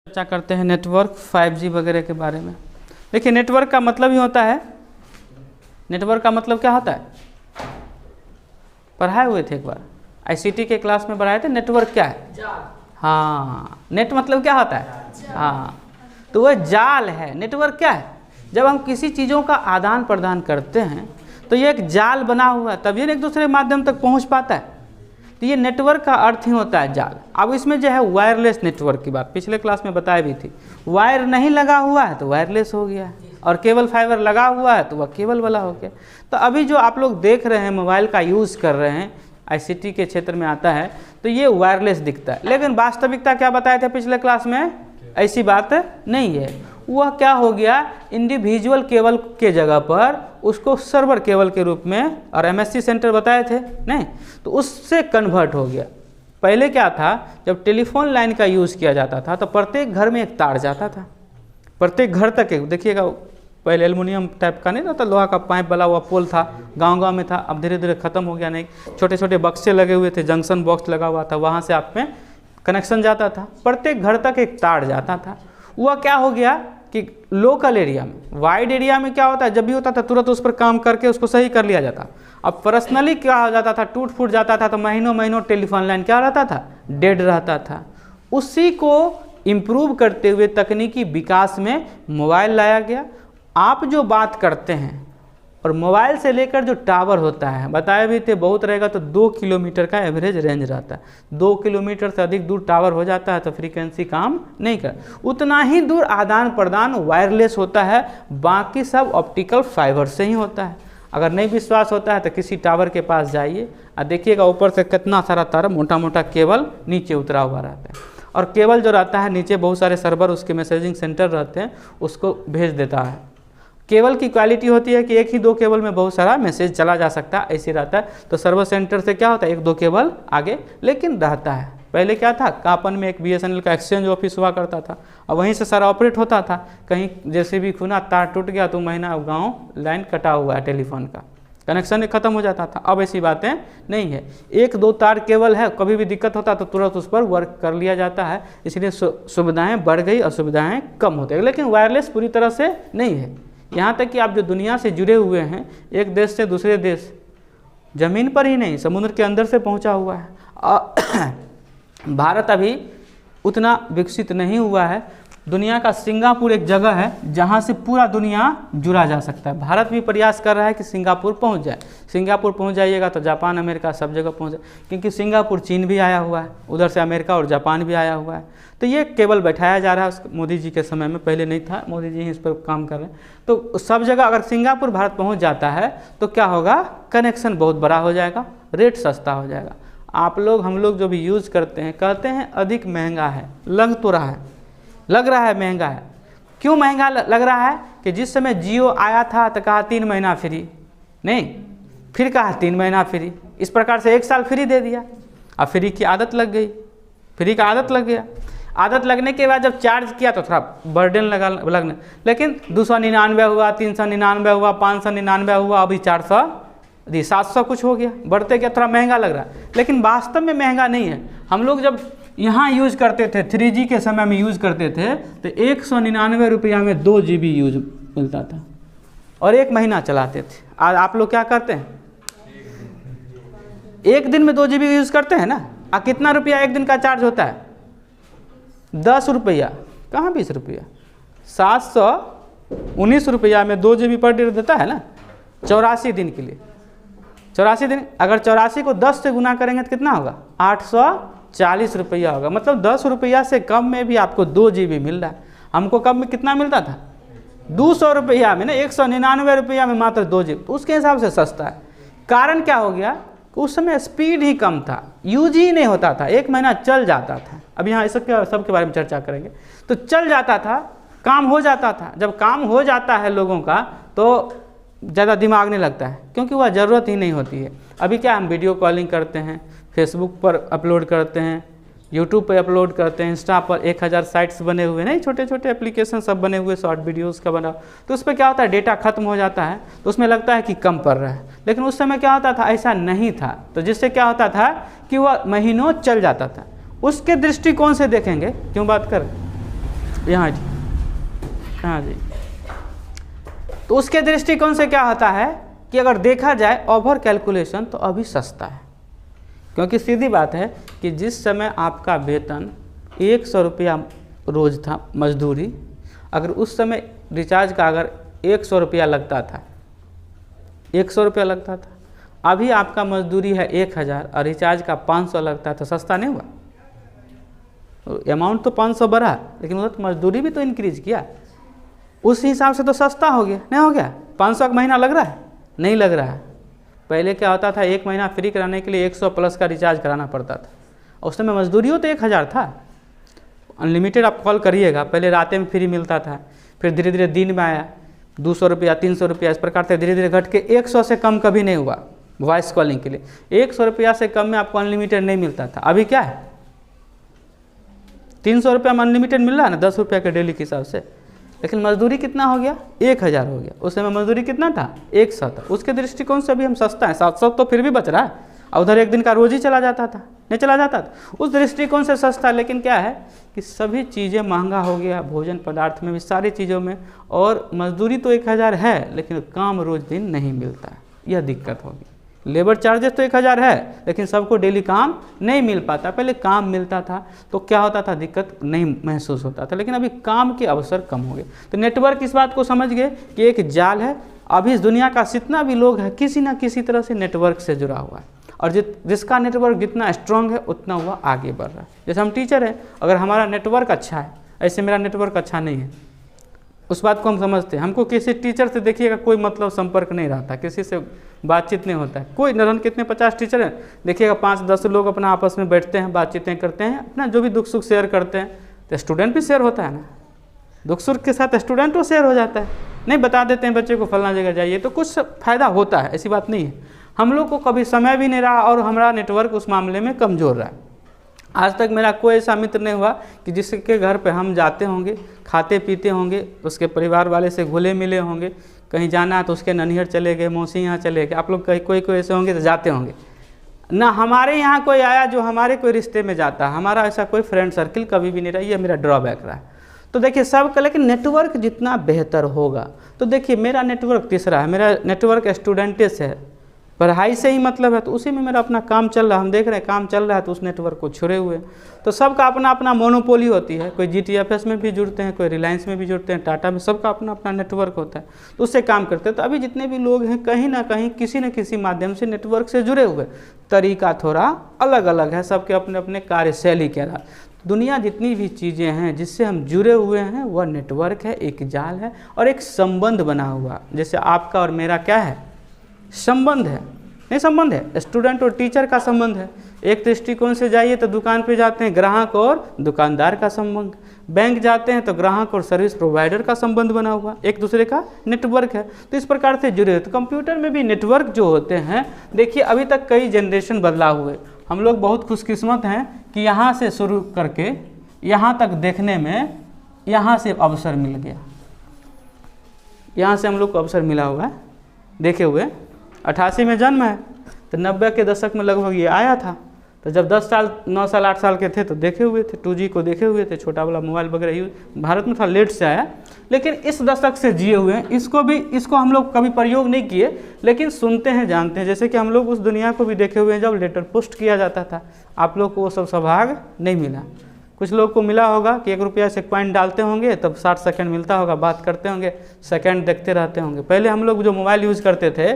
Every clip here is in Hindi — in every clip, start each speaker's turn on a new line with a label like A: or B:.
A: चर्चा करते हैं नेटवर्क 5G वगैरह के बारे में। देखिए, नेटवर्क का मतलब ही होता है, नेटवर्क का मतलब क्या होता है, पढ़ाए हुए थे एक बार, ICT के क्लास में पढ़ाए थे। नेटवर्क क्या है? हाँ, नेट मतलब क्या होता है? हाँ, तो वह जाल है। नेटवर्क क्या है? जब हम किसी चीज़ों का आदान प्रदान करते हैं तो ये एक जाल बना हुआ है, तभी एक दूसरे के माध्यम तक पहुंच पाता है। तो ये नेटवर्क का अर्थ ही होता है जाल। अब इसमें जो है वायरलेस नेटवर्क की बात पिछले क्लास में बताई भी थी। वायर नहीं लगा हुआ है तो वायरलेस हो गया है, और केबल फाइबर लगा हुआ है तो वह केबल वाला हो गया। तो अभी जो आप लोग देख रहे हैं, मोबाइल का यूज़ कर रहे हैं, ICT के क्षेत्र में आता है, तो ये वायरलेस दिखता है। लेकिन वास्तविकता क्या बताए थे पिछले क्लास में? ऐसी बात नहीं है। वह क्या हो गया, इंडिविजुअल केबल के जगह पर उसको सर्वर केबल के रूप में, और MSC सेंटर बताए थे नहीं, तो उससे कन्वर्ट हो गया। पहले क्या था, जब टेलीफोन लाइन का यूज़ किया जाता था तो प्रत्येक घर में एक तार जाता था, प्रत्येक घर तक एक, देखिएगा पहले एल्युमिनियम टाइप का नहीं रहता, लोहा का पाइप वाला हुआ पोल था, गांव-गांव में था। अब धीरे धीरे ख़त्म हो गया। नहीं, छोटे छोटे बक्से लगे हुए थे, जंक्शन बॉक्स लगा हुआ था, वहाँ से आप में कनेक्शन जाता था, प्रत्येक घर तक एक तार जाता था। वह क्या हो गया कि लोकल एरिया में, वाइड एरिया में क्या होता है, जब भी होता था तुरंत उस पर काम करके उसको सही कर लिया जाता। अब पर्सनली क्या हो जाता था, टूट फूट जाता था तो महीनों महीनों टेलीफोन लाइन क्या रहता था, डेड रहता था। उसी को इम्प्रूव करते हुए तकनीकी विकास में मोबाइल लाया गया। आप जो बात करते हैं और मोबाइल से लेकर जो टावर होता है, बताए भी थे, बहुत रहेगा तो 2 किलोमीटर का एवरेज रेंज रहता है। 2 किलोमीटर से अधिक दूर टावर हो जाता है तो फ्रीक्वेंसी काम नहीं कर, उतना ही दूर आदान प्रदान वायरलेस होता है, बाकी सब ऑप्टिकल फाइबर से ही होता है। अगर नहीं विश्वास होता है तो किसी टावर के पास जाइए और देखिएगा ऊपर से कितना सारा तार, मोटा मोटा केबल नीचे उतरा हुआ रहता है, और केबल जो रहता है नीचे बहुत सारे सर्वर, उसके मैसेजिंग सेंटर रहते हैं, उसको भेज देता है। केबल की क्वालिटी होती है कि 1 ही 2 केबल में बहुत सारा मैसेज चला जा सकता है, ऐसे रहता है। तो सर्वर सेंटर से क्या होता है, 1-2 केबल आगे लेकिन रहता है। पहले क्या था, कापन में एक BSNL का एक्सचेंज ऑफिस हुआ करता था, और वहीं से सारा ऑपरेट होता था। कहीं जैसे भी खुना तार टूट गया तो महीना गाँव लाइन कटा हुआ है, टेलीफोन का कनेक्शन खत्म हो जाता था। अब ऐसी बातें नहीं है, 1-2 तार केबल है, कभी भी दिक्कत होता तो तुरंत उस पर वर्क कर लिया जाता है। इसलिए सुविधाएँ बढ़ गई और सुविधाएँ कम होती है, लेकिन वायरलेस पूरी तरह से नहीं है। यहाँ तक कि आप जो दुनिया से जुड़े हुए हैं, एक देश से दूसरे देश, ज़मीन पर ही नहीं, समुद्र के अंदर से पहुँचा हुआ है। भारत अभी उतना विकसित नहीं हुआ है। दुनिया का सिंगापुर एक जगह है जहाँ से पूरा दुनिया जुड़ा जा सकता है। भारत भी प्रयास कर रहा है कि सिंगापुर पहुँच जाए। सिंगापुर पहुँच जाइएगा तो जापान, अमेरिका सब जगह पहुँच जाए, क्योंकि सिंगापुर चीन भी आया हुआ है, उधर से अमेरिका और जापान भी आया हुआ है। तो ये केबल बैठाया जा रहा है मोदी जी के समय में, पहले नहीं था, मोदी जी इस पर काम कर रहे हैं। तो सब जगह अगर सिंगापुर भारत पहुँच जाता है तो क्या होगा, कनेक्शन बहुत बड़ा हो जाएगा, रेट सस्ता हो जाएगा। आप लोग, हम लोग जो भी यूज़ करते हैं, कहते हैं अधिक महंगा है, लग तो रहा है, लग रहा है महंगा है। क्यों महंगा लग रहा है कि जिस समय जियो आया था तो कहा 3 महीना फ्री, नहीं, फिर कहा 3 महीना फ्री, इस प्रकार से 1 साल फ्री दे दिया। अब फ्री की आदत लग गई, फ्री का आदत लग गया। आदत लगने के बाद जब चार्ज किया तो थोड़ा बर्डन लगने, लेकिन 299 हुआ, 399 हुआ, 599 हुआ, अभी 400, 700 कुछ हो गया। बढ़ते क्या, थोड़ा महंगा लग रहा है, लेकिन वास्तव में महंगा नहीं है। हम लोग जब यहाँ यूज़ करते थे, 3G के समय में यूज़ करते थे, तो 199 रुपया में 2 GB यूज मिलता था और 1 महीना चलाते थे। आज आप लोग क्या करते हैं, 1 दिन में 2 GB यूज़ करते हैं ना। और कितना रुपया 1 दिन का चार्ज होता है, 10 रुपया, कहाँ 20 रुपया, 719 रुपया में 2 GB पर डे देता है ना, 84 दिन के लिए। 84 दिन, अगर 84 को 10 से गुना करेंगे तो कितना होगा, 840 रुपया होगा। मतलब 10 रुपया से कम में भी आपको 2 GB मिल रहा है। हमको कम में कितना मिलता था, 200 रुपया में ना, 199 रुपया में मात्र 2 GB, तो उसके हिसाब से सस्ता है। कारण क्या हो गया, उस समय स्पीड ही कम था, यूज ही नहीं होता था, 1 महीना चल जाता था। अब यहाँ इस सबके बारे में चर्चा करेंगे। तो चल जाता था, काम हो जाता था। जब काम हो जाता है लोगों का तो ज़्यादा दिमाग नहीं लगता है, क्योंकि वह ज़रूरत ही नहीं होती है। अभी क्या, हम वीडियो कॉलिंग करते हैं, फेसबुक पर अपलोड करते हैं, यूट्यूब पर अपलोड करते हैं, इंस्टा पर 1000 साइट्स बने हुए, नहीं, छोटे छोटे एप्लीकेशन सब बने हुए, शॉर्ट वीडियोस का बना। तो उस पर क्या होता है, डेटा खत्म हो जाता है, तो उसमें लगता है कि कम पड़ रहा है। लेकिन उस समय क्या होता था, ऐसा नहीं था। तो जिससे क्या होता था कि वह महीनों चल जाता था। उसके दृष्टिकोण से देखेंगे, क्यों बात कर, यहाँ कहाँ जी। तो उसके दृष्टिकोण से क्या होता है कि अगर देखा जाए ओवर कैलकुलेशन तो अभी सस्ता है, क्योंकि सीधी बात है कि जिस समय आपका वेतन 100 रुपया रोज़ था मजदूरी, अगर उस समय रिचार्ज का अगर 100 रुपया लगता था, 100 रुपया लगता था, अभी आपका मजदूरी है 1000 और रिचार्ज का 500 लगता है, तो सस्ता नहीं हुआ? अमाउंट तो 500 बढ़ा, लेकिन उधर तो मजदूरी भी तो इंक्रीज किया, उस हिसाब से तो सस्ता हो गया, नहीं हो गया? 500 का महीना लग रहा है? नहीं लग रहा है। पहले क्या होता था, 1 महीना फ्री कराने के लिए 100 प्लस का रिचार्ज कराना पड़ता था, उस समय मजदूरी हो तो 1000 था। अनलिमिटेड आप कॉल करिएगा, पहले रात में फ्री मिलता था, फिर धीरे धीरे दिन में आया 200 रुपया 300 रुपया, इस प्रकार से धीरे धीरे घट के 100 से कम कभी नहीं हुआ वॉइस कॉलिंग के लिए। 100 रुपया से कम में आपको अनलिमिटेड नहीं मिलता था। अभी क्या है, 300 रुपया में अनलिमिटेड मिल रहा है ना, 10 रुपया के डेली के हिसाब से, लेकिन मजदूरी कितना हो गया? 1000 हो गया। उस समय मजदूरी कितना था? 100 था। उसके दृष्टिकोण से अभी हम सस्ता है, 700 तो फिर भी बच रहा है, और उधर एक दिन का रोज ही चला जाता था, नहीं चला जाता था, उस दृष्टिकोण से सस्ता। लेकिन क्या है कि सभी चीज़ें महंगा हो गया, भोजन पदार्थ में भी, सारी चीज़ों में, और मजदूरी तो 1000 है, लेकिन काम रोज दिन नहीं मिलता है, यह दिक्कत होगी। लेबर चार्जेस तो 1000 है, लेकिन सबको डेली काम नहीं मिल पाता। पहले काम मिलता था तो क्या होता था, दिक्कत नहीं महसूस होता था, लेकिन अभी काम के अवसर कम हो गए। तो नेटवर्क इस बात को समझ गए कि एक जाल है। अभी इस दुनिया का जितना भी लोग है, किसी ना किसी तरह से नेटवर्क से जुड़ा हुआ है, और जिसका नेटवर्क जितना स्ट्रांग है उतना हुआ आगे बढ़ रहा है। जैसे हम टीचर हैं, अगर हमारा नेटवर्क अच्छा है, ऐसे मेरा नेटवर्क अच्छा नहीं है, उस बात को हम समझते हैं। हमको किसी टीचर से देखिएगा कोई मतलब संपर्क नहीं रहता, किसी से बातचीत नहीं होता है, कोई नरन कितने 50 टीचर हैं, देखिएगा 5-10 लोग अपना आपस में बैठते हैं, बातचीतें करते हैं, अपना जो भी दुख सुख शेयर करते हैं। तो स्टूडेंट भी शेयर होता है ना, दुख सुख के साथ स्टूडेंट तो शेयर हो जाता है, नहीं बता देते हैं बच्चे को फलना जगह जाइए, तो कुछ फ़ायदा होता है, ऐसी बात नहीं है। हम लोग को कभी समय भी नहीं रहा और हमारा नेटवर्क उस मामले में कमज़ोर रहा। आज तक मेरा कोई ऐसा मित्र नहीं हुआ कि जिसके घर पे हम जाते होंगे, खाते पीते होंगे, उसके परिवार वाले से घुले मिले होंगे, कहीं जाना है तो उसके ननिहर चले गए, मौसी यहाँ चले गए। आप लोग कहीं कोई ऐसे होंगे तो जाते होंगे ना। हमारे यहाँ कोई आया जो हमारे कोई रिश्ते में जाता है, हमारा ऐसा कोई फ्रेंड सर्किल कभी भी नहीं रहा, ये मेरा ड्रॉबैक रहा है। तो देखिए सबका, लेकिन नेटवर्क जितना बेहतर होगा, तो देखिए मेरा नेटवर्क तीसरा है, मेरा नेटवर्क स्टूडेंटे से है, पढ़ाई से ही मतलब है, तो उसी में मेरा अपना काम चल रहा है। हम देख रहे हैं काम चल रहा है तो उस नेटवर्क को छुड़े हुए। तो सबका अपना अपना मोनोपोली होती है, कोई GTFS में भी जुड़ते हैं, कोई रिलायंस में भी जुड़ते हैं, टाटा में, सबका अपना अपना नेटवर्क होता है, तो उससे काम करते हैं। तो अभी जितने भी लोग हैं कहीं ना कहीं किसी न किसी माध्यम से नेटवर्क से जुड़े हुए, तरीका थोड़ा अलग अलग है, सबके अपने अपने कार्यशैली के आधार। दुनिया जितनी भी चीज़ें हैं जिससे हम जुड़े हुए हैं वह नेटवर्क है, एक जाल है और एक संबंध बना हुआ। जैसे आपका और मेरा क्या है, संबंध है, नहीं संबंध है, स्टूडेंट और टीचर का संबंध है। एक दृष्टिकोण से जाइए तो दुकान पे जाते हैं, ग्राहक और दुकानदार का संबंध। बैंक जाते हैं तो ग्राहक और सर्विस प्रोवाइडर का संबंध बना हुआ, एक दूसरे का नेटवर्क है। तो इस प्रकार से जुड़े हुए। तो कंप्यूटर में भी नेटवर्क जो होते हैं, देखिए अभी तक कई जनरेशन बदलाव हुए। हम लोग बहुत खुशकिस्मत हैं कि यहाँ से शुरू करके यहाँ तक देखने में यहाँ से अवसर मिल गया, यहाँ से हम लोग को अवसर मिला हुआ है देखे हुए। 88 में जन्म है तो 90 के दशक में लगभग ये आया था। तो जब 10 साल 9 साल 8 साल के थे तो देखे हुए थे, 2G को देखे हुए थे, छोटा वाला मोबाइल वगैरह यूज भारत में था, लेट से आया। लेकिन इस दशक से जिए हुए हैं, इसको हम लोग कभी प्रयोग नहीं किए, लेकिन सुनते हैं, जानते हैं। जैसे कि हम लोग उस दुनिया को भी देखे हुए हैं जब लेटर पोस्ट किया जाता था। आप लोग को वो सब सौभाग्य नहीं मिला। कुछ लोग को मिला होगा कि 1 रुपया से कॉइन डालते होंगे तब 60 सेकंड मिलता होगा, बात करते होंगे, सेकंड देखते रहते होंगे। पहले हम लोग जो मोबाइल यूज़ करते थे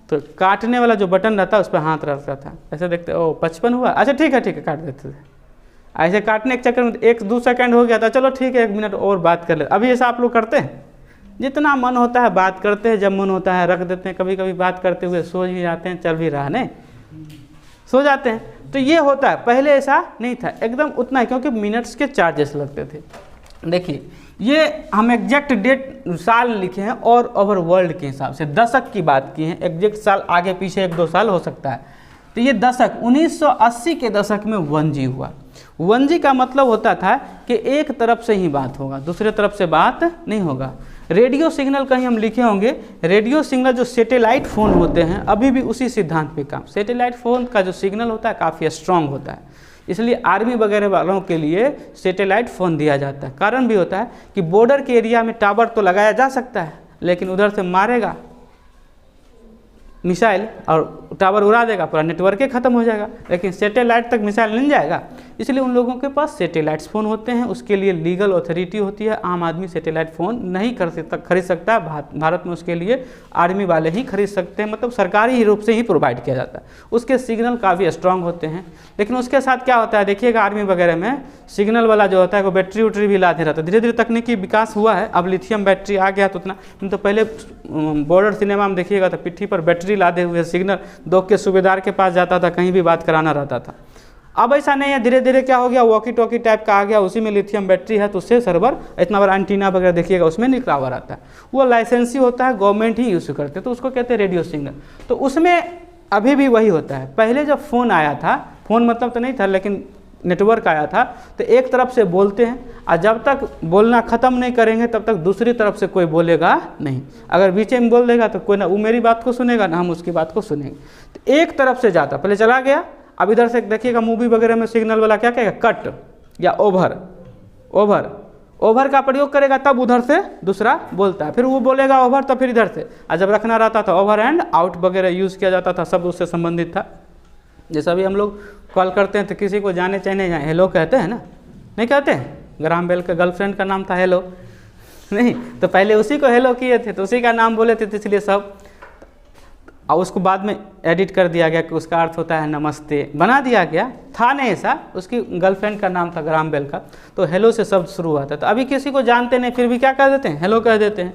A: तो काटने वाला जो बटन रहता है उस पर हाथ रहता था, ऐसे देखते, ओ 55 हुआ, अच्छा ठीक है काट देते थे। ऐसे काटने के चक्कर में 1-2 सेकंड हो गया था, चलो ठीक है 1 मिनट और बात कर ले। अभी ऐसा आप लोग करते हैं? जितना मन होता है बात करते हैं, जब मन होता है रख देते हैं। कभी कभी बात करते हुए सो भी जाते हैं, चल भी रहा नहीं, सो जाते हैं। तो ये होता है, पहले ऐसा नहीं था, एकदम उतना ही, क्योंकि मिनट्स के चार्जेस लगते थे। देखिए ये हम एग्जैक्ट डेट साल लिखे हैं और ओवर वर्ल्ड के हिसाब से दशक की बात की है, एग्जैक्ट साल आगे पीछे 1-2 साल हो सकता है। तो ये दशक 1980 के दशक में 1G हुआ। 1G का मतलब होता था कि एक तरफ से ही बात होगा, दूसरे तरफ से बात नहीं होगा। रेडियो सिग्नल कहीं हम लिखे होंगे, रेडियो सिग्नल जो सैटेलाइट फ़ोन होते हैं अभी भी उसी सिद्धांत पे काम। सैटेलाइट फ़ोन का जो सिग्नल होता है काफ़ी स्ट्रॉन्ग होता है, इसलिए आर्मी वगैरह वालों के लिए सैटेलाइट फ़ोन दिया जाता है। कारण भी होता है कि बॉर्डर के एरिया में टावर तो लगाया जा सकता है, लेकिन उधर से मारेगा मिसाइल और टावर उड़ा देगा, पूरा नेटवर्क ही खत्म हो जाएगा, लेकिन सैटेलाइट तक मिसाइल नहीं जाएगा। इसलिए उन लोगों के पास सैटेलाइट फ़ोन होते हैं, उसके लिए लीगल अथॉरिटी होती है। आम आदमी सैटेलाइट फ़ोन नहीं खरीद सकता है। भारत में उसके लिए आर्मी वाले ही खरीद सकते हैं, मतलब सरकारी रूप से ही प्रोवाइड किया जाता है। उसके सिग्नल काफ़ी स्ट्रांग होते हैं, लेकिन उसके साथ क्या होता है देखिएगा, आर्मी वगैरह में सिग्नल वाला जो होता है वो बैटरी उटरी भी लाते रहता है। धीरे धीरे तकनीकी विकास हुआ है, अब लिथियम बैटरी आ गया, तो उतना तो पहले बॉर्डर सिनेमा में देखिएगा तो पिट्ठी पर बैटरी लादे हुए सिग्नल दो के सूबेदार के पास जाता था, कहीं भी बात कराना रहता था। अब ऐसा नहीं है, धीरे धीरे क्या हो गया, वॉकी टॉकी टाइप का आ गया, उसी में लिथियम बैटरी है, तो उससे सर्वर इतना बड़ा एंटीना वगैरह देखिएगा उसमें निकला हुआ रहता है। वो लाइसेंसी होता है, गवर्नमेंट ही यूज़ करते हैं, तो उसको कहते हैं रेडियो सिग्नल। तो उसमें अभी भी वही होता है। पहले जब फ़ोन आया था, फ़ोन मतलब तो नहीं था, लेकिन नेटवर्क आया था, तो एक तरफ से बोलते हैं और जब तक बोलना ख़त्म नहीं करेंगे तब तक दूसरी तरफ से कोई बोलेगा नहीं। अगर बीच में बोल देगा तो कोई ना वो मेरी बात को सुनेगा ना हम उसकी बात को सुनेंगे। तो एक तरफ से जाता, पहले चला गया, अब इधर से देखिएगा मूवी वगैरह में सिग्नल वाला क्या कहेगा, कट या ओवर। ओवर का प्रयोग करेगा तब उधर से दूसरा बोलता है, फिर वो बोलेगा ओवर तो फिर इधर से। और जब रखना रहता था ओवर एंड आउट वगैरह यूज़ किया जाता था, सब उससे संबंधित था। जैसा भी हम लोग कॉल करते हैं तो किसी को जाने चाहे नहीं जाए हेलो कहते हैं ना, नहीं कहते हैं? ग्राहम बेल का गर्लफ्रेंड का नाम था हेलो, नहीं तो पहले उसी को हेलो किए थे, तो उसी का नाम बोले थे, तो इसलिए सब। और उसको बाद में एडिट कर दिया गया कि उसका अर्थ होता है नमस्ते, बना दिया गया, था नहीं ऐसा। उसकी गर्लफ्रेंड का नाम था ग्राहम बेल का, तो हेलो से शब्द शुरू हुआ था। तो अभी किसी को जानते नहीं फिर भी क्या कह देते हैं, हेलो कह देते हैं।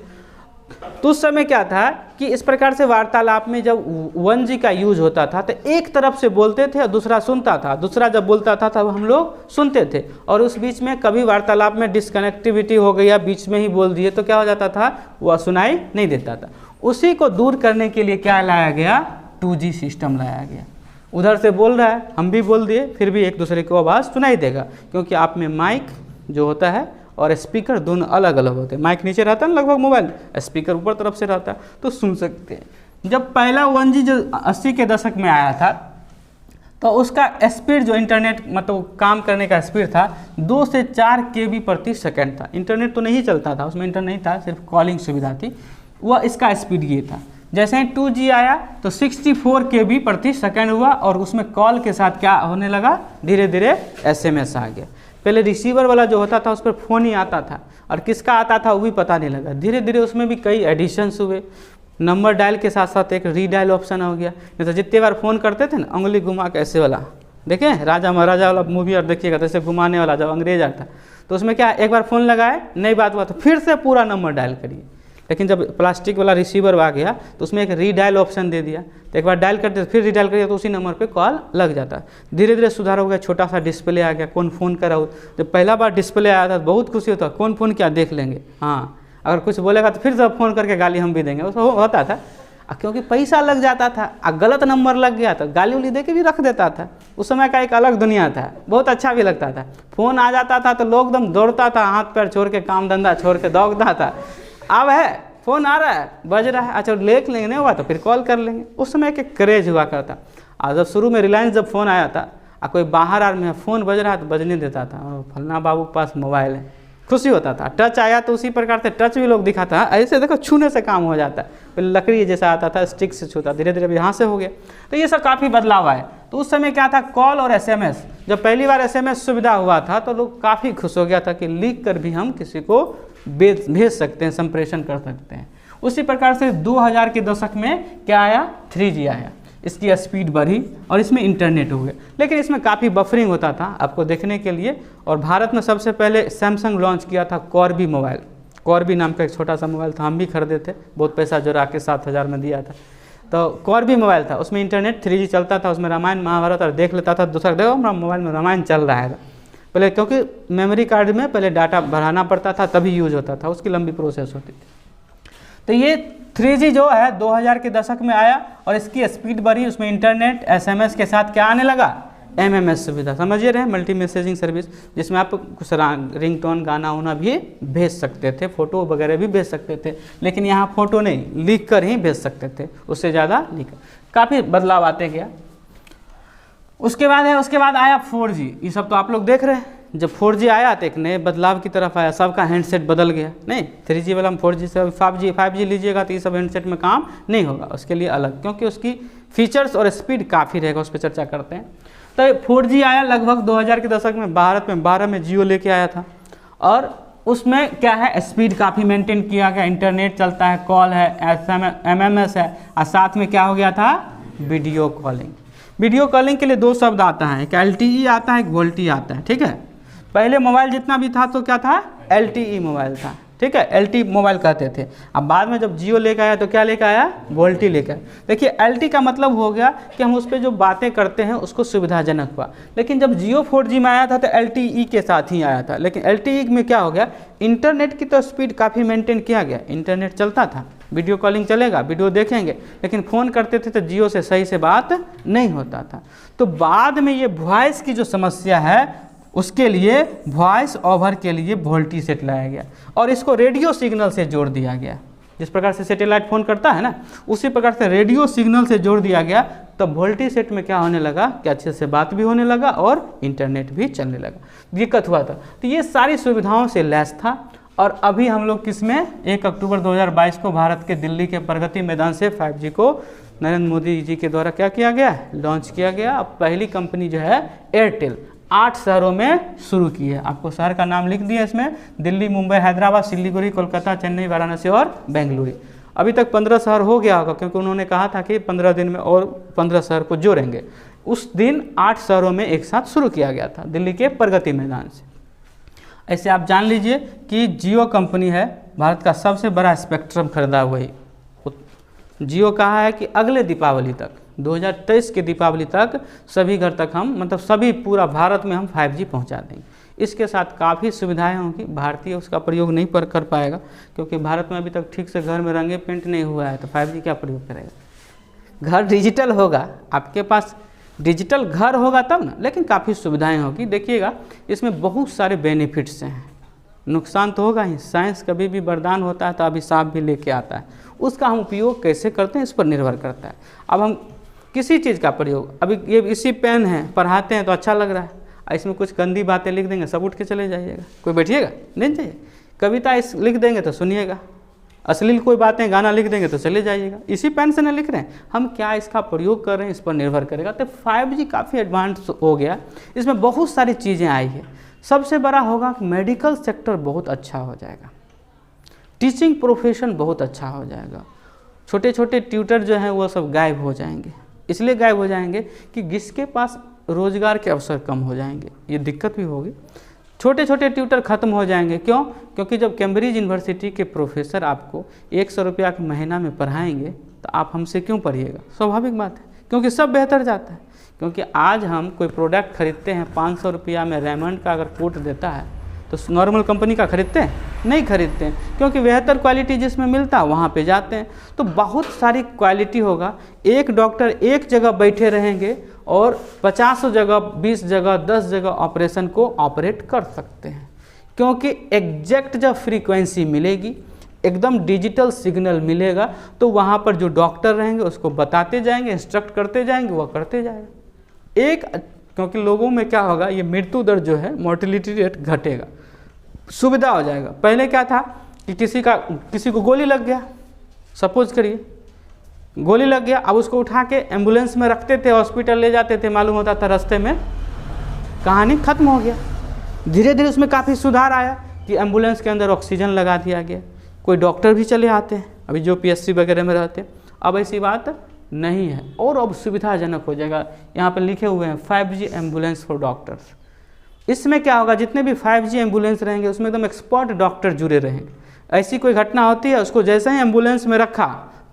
A: तो उस समय क्या था कि इस प्रकार से वार्तालाप में जब 1G का यूज होता था तो एक तरफ से बोलते थे और दूसरा सुनता था, दूसरा जब बोलता था तब हम लोग सुनते थे, और उस बीच में कभी वार्तालाप में डिस्कनेक्टिविटी हो गई या बीच में ही बोल दिए तो क्या हो जाता था, वह सुनाई नहीं देता था। उसी को दूर करने के लिए क्या लाया गया, 2G सिस्टम लाया गया। उधर से बोल रहा है, हम भी बोल दिए, फिर भी एक दूसरे को आवाज़ सुनाई देगा, क्योंकि आप में माइक जो होता है और स्पीकर दोनों अलग अलग होते हैं। माइक नीचे रहता है ना लगभग मोबाइल, स्पीकर ऊपर तरफ से रहता है, तो सुन सकते हैं। जब पहला 1G जो 80 के दशक में आया था तो उसका स्पीड जो इंटरनेट मतलब काम करने का स्पीड था 2 से 4 KB प्रति सेकंड था। इंटरनेट तो नहीं चलता था उसमें, इंटरनेट नहीं था, सिर्फ कॉलिंग सुविधा थी, वह इसका स्पीड ये था। जैसे ही 2G आया तो 64 KB प्रति सेकंड हुआ, और उसमें कॉल के साथ क्या होने लगा, धीरे धीरे SMS आ गया। पहले रिसीवर वाला जो होता था उस पर फ़ोन ही आता था, और किसका आता था वो भी पता नहीं लगा। धीरे धीरे उसमें भी कई एडिशंस हुए, नंबर डायल के साथ साथ एक रीडायल ऑप्शन हो गया। नहीं तो जितने बार फ़ोन करते थे ना, उंगली घुमा के ऐसे वाला, देखें राजा महाराजा वाला मूवी और देखिएगा, तो ऐसे घुमाने वाला जब अंग्रेज आता, तो उसमें क्या एक बार फ़ोन लगाए नई बात हुआ तो फिर से पूरा नंबर डायल करिए। लेकिन जब प्लास्टिक वाला रिसीवर आ गया तो उसमें एक रीडायल ऑप्शन दे दिया, तो एक बार डायल करते फिर रीडायल करिए तो उसी नंबर पे कॉल लग जाता है। धीरे धीरे सुधार हो गया, छोटा सा डिस्प्ले आ गया, कौन फ़ोन कर रहा हो। जब पहला बार डिस्प्ले आया था बहुत खुशी होता, कौन फ़ोन क्या देख लेंगे, हाँ अगर कुछ बोलेगा तो फिर सब फ़ोन करके गाली हम भी देंगे, वो होता था। क्योंकि पैसा लग जाता था, गलत नंबर लग गया तो गाली उली दे के भी रख देता था। उस समय का एक अलग दुनिया था, बहुत अच्छा भी लगता था। फ़ोन आ जाता था तो लोग एकदम दौड़ता था, हाथ पैर छोड़ के काम धंधा छोड़ के दौड़ता था। अब है फ़ोन आ रहा है, बज रहा है, अच्छा देख लेंगे, नहीं हुआ तो फिर कॉल कर लेंगे। उस समय एक क्रेज हुआ करता। और जब शुरू में रिलायंस जब फ़ोन आया था और कोई बाहर आ में फ़ोन बज रहा है तो बजने देता था, और फलना बाबू के पास मोबाइल है, खुशी होता था। टच आया तो उसी प्रकार से टच भी लोग दिखाता है, ऐसे देखो छूने से काम हो जाता है। पहले लकड़ी जैसा आता था, स्टिक से छूता, धीरे धीरे यहाँ से हो गया। तो ये सब काफ़ी बदलाव आए। तो उस समय क्या था, कॉल और SMS, जब पहली बार SMS सुविधा हुआ था तो लोग काफ़ी खुश हो गया था कि लिख कर भी हम किसी को भेज सकते हैं, संप्रेषण कर सकते हैं। उसी प्रकार से 2000 के दशक में क्या आया, 3G आया, इसकी स्पीड बढ़ी और इसमें इंटरनेट हो गया। लेकिन इसमें काफ़ी बफरिंग होता था आपको देखने के लिए। और भारत में सबसे पहले सैमसंग लॉन्च किया था कॉर्बी मोबाइल, कॉर्बी नाम का एक छोटा सा मोबाइल था, हम भी खरीदे थे, बहुत पैसा जुड़ा के 7000 में दिया था। तो कॉर्बी मोबाइल था, उसमें इंटरनेट 3G चलता था, उसमें रामायण महाभारत और देख लेता था। दूसरा देखो हमारा मोबाइल में रामायण चल रहा है पहले, क्योंकि मेमोरी कार्ड में पहले डाटा भराना पड़ता था तभी यूज होता था, उसकी लंबी प्रोसेस होती थी। तो ये 3G जो है 2000 के दशक में आया और इसकी स्पीड बढ़ी, उसमें इंटरनेट SMS के साथ क्या आने लगा, MMS सुविधा, समझिए रहे, मल्टी मैसेजिंग सर्विस, जिसमें आप कुछ रिंगटोन गाना वाना भी भेज सकते थे, फ़ोटो वगैरह भी भेज सकते थे। लेकिन यहाँ फ़ोटो नहीं, लिख कर ही भेज सकते थे, उससे ज़्यादा लिख, काफ़ी बदलाव आते गया। उसके बाद आया 4G। ये सब तो आप लोग देख रहे हैं। जब 4G आया तो एक नए बदलाव की तरफ आया, सबका हैंडसेट बदल गया। नहीं 3G वाला हम 4G से 5G लीजिएगा तो ये सब हैंडसेट में काम नहीं होगा, उसके लिए अलग, क्योंकि उसकी फीचर्स और स्पीड काफ़ी रहेगा, उस पर चर्चा करते हैं। तो 4G आया लगभग 2000 के दशक में, भारत में 12 में जियो लेके आया था। और उसमें क्या है, स्पीड काफ़ी मेंटेन किया गया, इंटरनेट चलता है, कॉल है, MMS है, और साथ में क्या हो गया था, वीडियो कॉलिंग। वीडियो कॉलिंग के लिए दो शब्द आता है, एक LTE आता है, एक VoLTE आता है। ठीक है, पहले मोबाइल जितना भी था तो क्या था, LTE मोबाइल था। ठीक है, LTE मोबाइल कहते थे। अब बाद में जब जियो लेकर आया तो क्या लेकर आया, VoLTE लेकर। देखिए LTE का मतलब हो गया कि हम उस पर जो बातें करते हैं उसको सुविधाजनक हुआ। लेकिन जब जियो 4G में आया था तो LTE के साथ ही आया था। लेकिन LTE में क्या हो गया, इंटरनेट की तो स्पीड काफ़ी मेंटेन किया गया, इंटरनेट चलता था, वीडियो कॉलिंग चलेगा, वीडियो देखेंगे, लेकिन फ़ोन करते थे तो जियो से सही से बात नहीं होता था। तो बाद में ये वॉइस की जो समस्या है उसके लिए वॉइस ओवर के लिए VoLTE सेट लाया गया और इसको रेडियो सिग्नल से जोड़ दिया गया। जिस प्रकार से सैटेलाइट फ़ोन करता है ना, उसी प्रकार से रेडियो सिग्नल से जोड़ दिया गया। तो VoLTE सेट में क्या होने लगा कि अच्छे से बात भी होने लगा और इंटरनेट भी चलने लगा, दिक्कत हुआ था। तो ये सारी सुविधाओं से लैस था। और अभी हम लोग किस में, 1 अक्टूबर 2022 को भारत के दिल्ली के प्रगति मैदान से 5G को नरेंद्र मोदी जी के द्वारा क्या किया गया, लॉन्च किया गया। अब पहली कंपनी जो है एयरटेल 8 शहरों में शुरू की है। आपको शहर का नाम लिख दिया इसमें, दिल्ली, मुंबई, हैदराबाद, सिलीगुड़ी, कोलकाता, चेन्नई, वाराणसी और बेंगलुरु। अभी तक 15 शहर हो गया होगा, क्योंकि उन्होंने कहा था कि 15 दिन में और 15 शहर को जोड़ेंगे। उस दिन 8 शहरों में एक साथ शुरू किया गया था, दिल्ली के प्रगति मैदान से। ऐसे आप जान लीजिए कि जियो कंपनी है भारत का सबसे बड़ा स्पेक्ट्रम खरीदा हुआ ही। जियो कहा है कि अगले दीपावली तक, 2023 के दीपावली तक सभी घर तक हम, मतलब सभी पूरा भारत में हम 5G पहुंचा देंगे। इसके साथ काफ़ी सुविधाएं होंगी। भारतीय उसका प्रयोग नहीं कर पाएगा, क्योंकि भारत में अभी तक ठीक से घर में रंगे पेंट नहीं हुआ है, तो 5G क्या प्रयोग करेगा। घर डिजिटल होगा, आपके पास डिजिटल घर होगा तब ना, लेकिन काफ़ी सुविधाएं होगी। देखिएगा इसमें बहुत सारे बेनिफिट्स हैं, नुकसान तो होगा ही। साइंस कभी भी वरदान होता है तो अभिशाप भी लेके आता है, उसका हम उपयोग कैसे करते हैं इस पर निर्भर करता है। अब हम किसी चीज़ का प्रयोग, अभी ये इसी पेन है, पढ़ाते हैं तो अच्छा लग रहा है, इसमें कुछ गंदी बातें लिख देंगे, सब उठ के चले जाइएगा, कोई बैठिएगा नहीं चाहिए। कविता इस लिख देंगे तो सुनिएगा, अश्लील कोई बातें गाना लिख देंगे तो चले जाइएगा। इसी पेन से नहीं लिख रहे हैं, हम क्या इसका प्रयोग कर रहे हैं इस पर निर्भर करेगा। तो 5G काफ़ी एडवांस हो गया, इसमें बहुत सारी चीज़ें आई है। सबसे बड़ा होगा कि मेडिकल सेक्टर बहुत अच्छा हो जाएगा, टीचिंग प्रोफेशन बहुत अच्छा हो जाएगा। छोटे छोटे ट्यूटर जो हैं वो सब गायब हो जाएंगे। इसलिए गायब हो जाएंगे कि जिसके पास रोज़गार के अवसर कम हो जाएंगे, ये दिक्कत भी होगी। छोटे छोटे ट्यूटर ख़त्म हो जाएंगे, क्यों? क्योंकि जब कैम्ब्रिज यूनिवर्सिटी के प्रोफेसर आपको 100 रुपया के महीना में पढ़ाएंगे तो आप हमसे क्यों पढ़िएगा, स्वाभाविक बात है, क्योंकि सब बेहतर जाता है। क्योंकि आज हम कोई प्रोडक्ट खरीदते हैं 500 रुपया में, रेमंड का अगर कोट देता है तो नॉर्मल कंपनी का खरीदते हैं, नहीं खरीदते हैं, क्योंकि बेहतर क्वालिटी जिसमें मिलता है वहाँ पे जाते हैं। तो बहुत सारी क्वालिटी होगा। एक डॉक्टर एक जगह बैठे रहेंगे और 50 जगह, 20 जगह, 10 जगह ऑपरेशन को ऑपरेट कर सकते हैं, क्योंकि एग्जैक्ट जब फ्रीक्वेंसी मिलेगी, एकदम डिजिटल सिग्नल मिलेगा, तो वहाँ पर जो डॉक्टर रहेंगे उसको बताते जाएंगे, इंस्ट्रक्ट करते जाएंगे, वह करते जाएगा। क्योंकि लोगों में क्या होगा, ये मृत्यु दर जो है, मोर्टेलिटी रेट घटेगा, सुविधा हो जाएगा। पहले क्या था कि किसी को गोली लग गया, सपोज करिए गोली लग गया, अब उसको उठा के एम्बुलेंस में रखते थे, हॉस्पिटल ले जाते थे, मालूम होता था रास्ते में कहानी खत्म हो गया। धीरे धीरे उसमें काफ़ी सुधार आया कि एम्बुलेंस के अंदर ऑक्सीजन लगा दिया गया, कोई डॉक्टर भी चले आते हैं अभी जो PSC वगैरह में रहते हैं। अब ऐसी बात नहीं है, और अब सुविधाजनक हो जाएगा। यहाँ पर लिखे हुए हैं 5G एम्बुलेंस फॉर डॉक्टर्स। इसमें क्या होगा, जितने भी 5G एम्बुलेंस रहेंगे उसमें एकदम एक्सपर्ट डॉक्टर जुड़े रहेंगे। ऐसी कोई घटना होती है, उसको जैसे ही एम्बुलेंस में रखा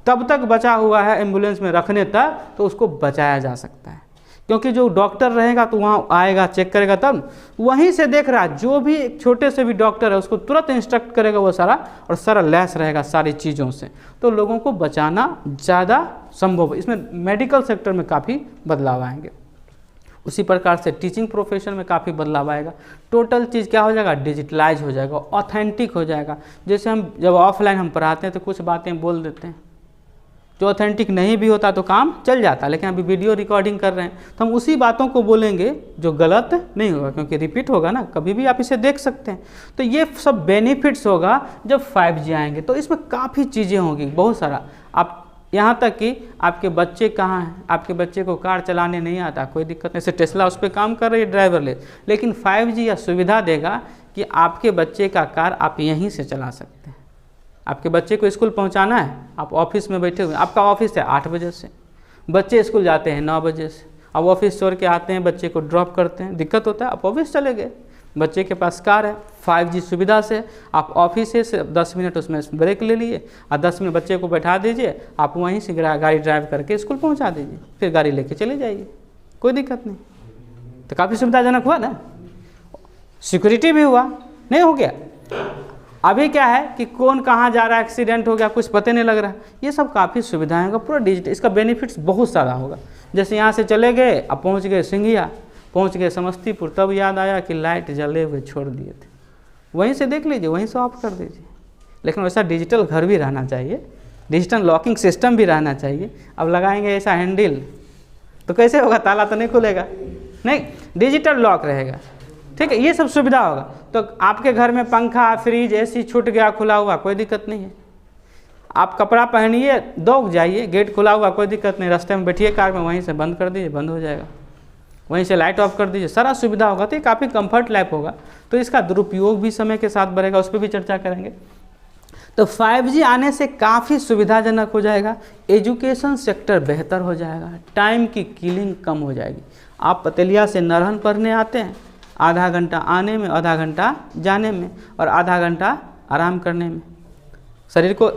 A: तब तक बचा हुआ है, एम्बुलेंस में रखने तक तो उसको बचाया जा सकता है, क्योंकि जो डॉक्टर रहेगा तो वहाँ आएगा, चेक करेगा, तब वहीं से देख रहा है, जो भी एक छोटे से भी डॉक्टर है उसको तुरंत इंस्ट्रक्ट करेगा वो सारा, और सारा लैस रहेगा सारी चीज़ों से, तो लोगों को बचाना ज़्यादा संभव है। इसमें मेडिकल सेक्टर में काफ़ी बदलाव आएंगे। उसी प्रकार से टीचिंग प्रोफेशन में काफ़ी बदलाव आएगा। टोटल चीज़ क्या हो जाएगा, डिजिटलाइज हो जाएगा, ऑथेंटिक हो जाएगा। जैसे हम जब ऑफलाइन हम पढ़ाते हैं तो कुछ बातें बोल देते हैं, जो ऑथेंटिक नहीं भी होता तो काम चल जाता, लेकिन अभी वीडियो रिकॉर्डिंग कर रहे हैं तो हम उसी बातों को बोलेंगे जो गलत नहीं होगा, क्योंकि रिपीट होगा ना, कभी भी आप इसे देख सकते हैं। तो ये सब बेनिफिट्स होगा जब 5G आएंगे, तो इसमें काफ़ी चीज़ें होंगी, बहुत सारा। आप यहाँ तक कि आपके बच्चे कहाँ हैं, आपके बच्चे को कार चलाने नहीं आता, कोई दिक्कत नहीं, जैसे टेस्ला उस पर काम कर रही है ड्राइवरलेस, लेकिन 5G यह सुविधा देगा कि आपके बच्चे का कार आप यहीं से चला सकते हैं। आपके बच्चे को स्कूल पहुंचाना है, आप ऑफिस में बैठे हुए, आपका ऑफिस है 8 बजे से, बच्चे स्कूल जाते हैं 9 बजे से, अब ऑफिस छोड़ के आते हैं, बच्चे को ड्रॉप करते हैं, दिक्कत होता है, आप ऑफिस चले गए, बच्चे के पास कार है, 5G सुविधा से आप ऑफिस से 10 मिनट उसमें ब्रेक ले लिए और 10 मिनट बच्चे को बैठा दीजिए, आप वहीं से गाड़ी ड्राइव करके स्कूल पहुंचा दीजिए, फिर गाड़ी लेके चले जाइए, कोई दिक्कत नहीं। तो काफ़ी सुविधाजनक हुआ ना, सिक्योरिटी भी हुआ, नहीं हो गया। अभी क्या है कि कौन कहाँ जा रहा है, एक्सीडेंट हो गया, कुछ पता नहीं लग रहा, ये सब काफ़ी सुविधाएं होगा, पूरा डिजिटल, इसका बेनिफिट्स बहुत सारा होगा। जैसे यहाँ से चले गए, अब पहुँच गए सिंघिया, पहुँच गए समस्तीपुर, तब याद आया कि लाइट जले हुए छोड़ दिए थे, वहीं से देख लीजिए, वहीं से ऑफ कर दीजिए। लेकिन वैसा डिजिटल घर भी रहना चाहिए, डिजिटल लॉकिंग सिस्टम भी रहना चाहिए। अब लगाएंगे ऐसा हैंडल तो कैसे होगा, ताला तो नहीं खुलेगा, नहीं, डिजिटल लॉक रहेगा, ठीक है, ये सब सुविधा होगा। तो आपके घर में पंखा, फ्रिज, AC छूट गया खुला हुआ, कोई दिक्कत नहीं है, आप कपड़ा पहनिए, दौड़ जाइए, गेट खुला हुआ, कोई दिक्कत नहीं, रास्ते में बैठिए कार में, वहीं से बंद कर दीजिए, बंद हो जाएगा, वहीं से लाइट ऑफ कर दीजिए, सारा सुविधा होगा। तो ये काफ़ी कंफर्ट लाइफ होगा। तो इसका दुरुपयोग भी समय के साथ बढ़ेगा, उस पर भी चर्चा करेंगे। तो 5G आने से काफ़ी सुविधाजनक हो जाएगा, एजुकेशन सेक्टर बेहतर हो जाएगा, टाइम की किलिंग कम हो जाएगी। आप पतेलिया से नरहन पढ़ने आते हैं, आधा घंटा आने में, आधा घंटा जाने में, और आधा घंटा आराम करने में, शरीर को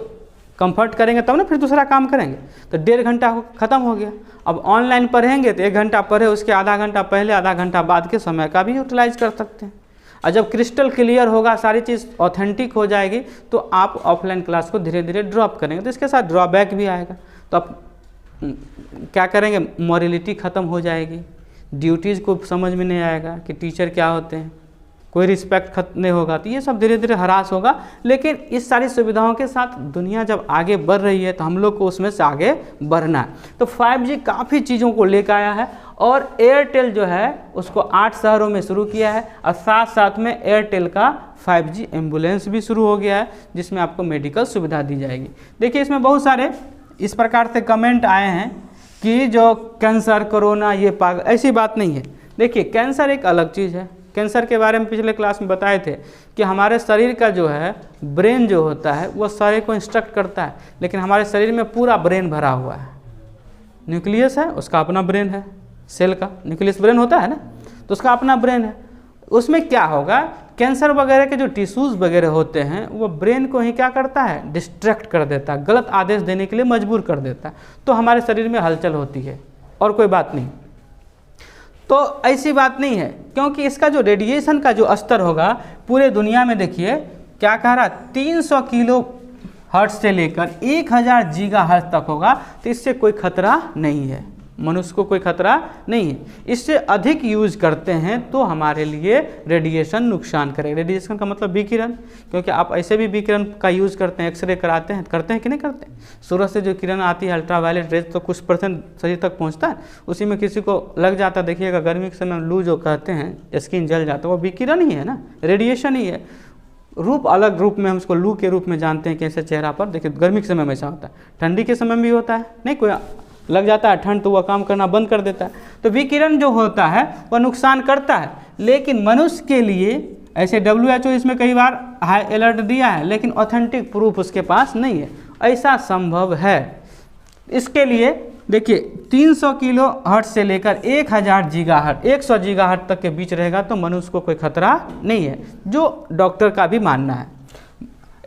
A: कंफर्ट करेंगे तब ना फिर दूसरा काम करेंगे, तो 1.5 घंटा ख़त्म हो गया। अब ऑनलाइन पढ़ेंगे तो 1 घंटा पढ़े, उसके आधा घंटा पहले आधा घंटा बाद के समय का भी यूटिलाइज कर सकते हैं। और जब क्रिस्टल क्लियर होगा, सारी चीज़ ऑथेंटिक हो जाएगी, तो आप ऑफलाइन क्लास को धीरे धीरे ड्रॉप करेंगे, तो इसके साथ ड्रॉबैक भी आएगा। तो आप क्या करेंगे, मॉरलिटी ख़त्म हो जाएगी, ड्यूटीज़ को समझ में नहीं आएगा कि टीचर क्या होते हैं, कोई रिस्पेक्ट खत्म नहीं होगा, तो ये सब धीरे धीरे हरास होगा। लेकिन इस सारी सुविधाओं के साथ दुनिया जब आगे बढ़ रही है तो हम लोग को उसमें से आगे बढ़ना है। तो 5G काफ़ी चीज़ों को लेकर आया है, और एयरटेल जो है उसको 8 शहरों में शुरू किया है, और साथ साथ में एयरटेल का 5G एम्बुलेंस भी शुरू हो गया है, जिसमें आपको मेडिकल सुविधा दी जाएगी। देखिए इसमें बहुत सारे इस प्रकार से कमेंट आए हैं कि जो कैंसर, कोरोना, ये पागल, ऐसी बात नहीं है। देखिए कैंसर एक अलग चीज़ है, कैंसर के बारे में पिछले क्लास में बताए थे कि हमारे शरीर का जो है ब्रेन जो होता है वो सारे को इंस्ट्रक्ट करता है, लेकिन हमारे शरीर में पूरा ब्रेन भरा हुआ है, न्यूक्लियस है, उसका अपना ब्रेन है, सेल का न्यूक्लियस ब्रेन होता है ना, तो उसका अपना ब्रेन है। उसमें क्या होगा, कैंसर वगैरह के जो टिश्यूज़ वगैरह होते हैं वो ब्रेन को ही क्या करता है, डिस्ट्रैक्ट कर देता है, गलत आदेश देने के लिए मजबूर कर देता है, तो हमारे शरीर में हलचल होती है, और कोई बात नहीं। तो ऐसी बात नहीं है, क्योंकि इसका जो रेडिएशन का जो स्तर होगा पूरे दुनिया में, देखिए क्या कह रहा, 300 किलो हर्ट्ज से लेकर 1000 गीगाहर्ट्ज तक होगा, तो इससे कोई खतरा नहीं है, मनुष्य को कोई खतरा नहीं है। इससे अधिक यूज करते हैं तो हमारे लिए रेडिएशन नुकसान करेगा। रेडिएशन का मतलब विकिरण, क्योंकि आप ऐसे भी विकिरण का यूज़ करते हैं, एक्सरे कराते हैं, करते हैं कि नहीं करते हैं। सूरज से जो किरण आती है अल्ट्रावायलेट रेज, तो कुछ % शरीर तक पहुंचता है, उसी में किसी को लग जाता है, देखिएगा गर्मी के समय लू जो कहते हैं, स्किन जल जाता है, वो विकिरण ही है ना, रेडिएशन ही है। रूप अलग रूप में हम उसको लू के रूप में जानते हैं, कैसे चेहरा पर, देखिए गर्मी के समय में ऐसा होता है, ठंडी के समय भी होता है, नहीं कोई लग जाता है ठंड तो वह काम करना बंद कर देता है। तो विकिरण जो होता है वह नुकसान करता है, लेकिन मनुष्य के लिए ऐसे WHO इसमें कई बार हाई अलर्ट दिया है, लेकिन ऑथेंटिक प्रूफ उसके पास नहीं है। ऐसा संभव है, इसके लिए देखिए 300 किलो हर्ट्ज से लेकर 1000 गीगाहर्ट्ज 100 गीगाहर्ट्ज तक के बीच रहेगा तो मनुष्य को कोई खतरा नहीं है, जो डॉक्टर का भी मानना है।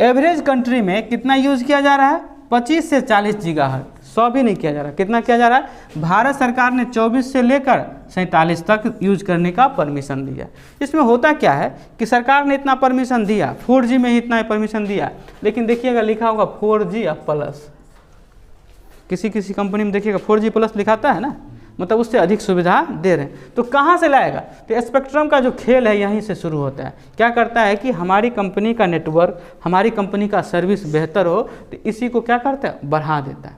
A: एवरेज कंट्री में कितना यूज़ किया जा रहा है, 25 से 40 गीगाहर्ट्ज, 100 भी नहीं किया जा रहा। कितना किया जा रहा है, भारत सरकार ने 24 से लेकर 47 तक यूज करने का परमिशन दिया। इसमें होता क्या है कि सरकार ने इतना परमिशन दिया, 4G में ही इतना परमिशन दिया, लेकिन देखिएगा लिखा होगा 4G प्लस, किसी किसी कंपनी में देखिएगा 4G प्लस लिखाता है ना, मतलब उससे अधिक सुविधा दे रहे हैं। तो कहाँ से लाएगा, तो स्पेक्ट्रम का जो खेल है यहीं से शुरू होता है। क्या करता है कि हमारी कंपनी का नेटवर्क, हमारी कंपनी का सर्विस बेहतर हो, तो इसी को क्या करता है, बढ़ा देता है।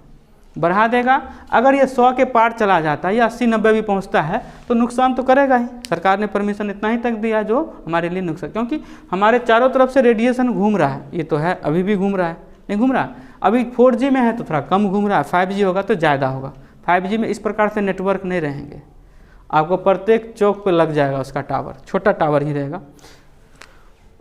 A: बढ़ा देगा। अगर ये 100 के पार चला जाता है या 80-90 भी पहुंचता है तो नुकसान तो करेगा ही। सरकार ने परमिशन इतना ही तक दिया जो हमारे लिए नुकसान, क्योंकि हमारे चारों तरफ से रेडिएशन घूम रहा है। ये तो है, अभी भी घूम रहा है, नहीं घूम रहा, अभी 4G में है तो थोड़ा कम घूम रहा है, 5G होगा तो ज़्यादा होगा। 5G में इस प्रकार से नेटवर्क नहीं रहेंगे, आपको प्रत्येक चौक पे लग जाएगा उसका टावर, छोटा टावर ही रहेगा,